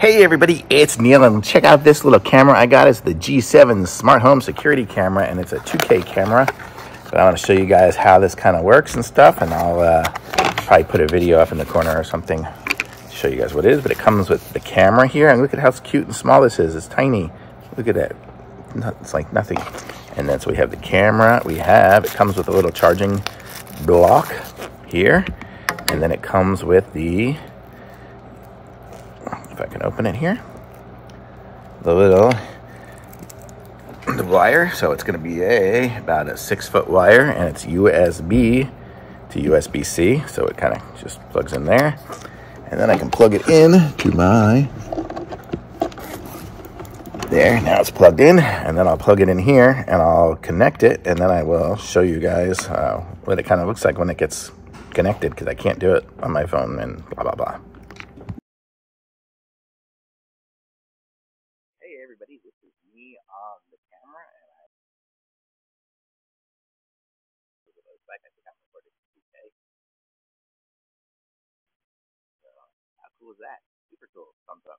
Hey everybody, it's Neil, and check out this little camera I got. It's the G7 Smart Home Security Camera, and it's a 2K camera. But I want to show you guys how this kind of works and stuff, and I'll probably put a video up in the corner or something to show you guys what it is. But it comes with the camera here, and look at how cute and small this is. It's tiny. Look at that. It's like nothing. And then so we have the camera. It comes with a little charging block here, and then it comes with the, if I can open it here, the wire. So it's going to be about a 6-foot wire, and it's USB to USB-C. So it kind of just plugs in there, and then I can plug it in to my, there, now it's plugged in, and then I'll plug it in here and I'll connect it, and then I will show you guys what it kind of looks like when it gets connected, because I can't do it on my phone and blah blah blah. Hey everybody, this is me on the camera, and I think I'm recording 2K. So how cool is that? Super cool. Thumbs up.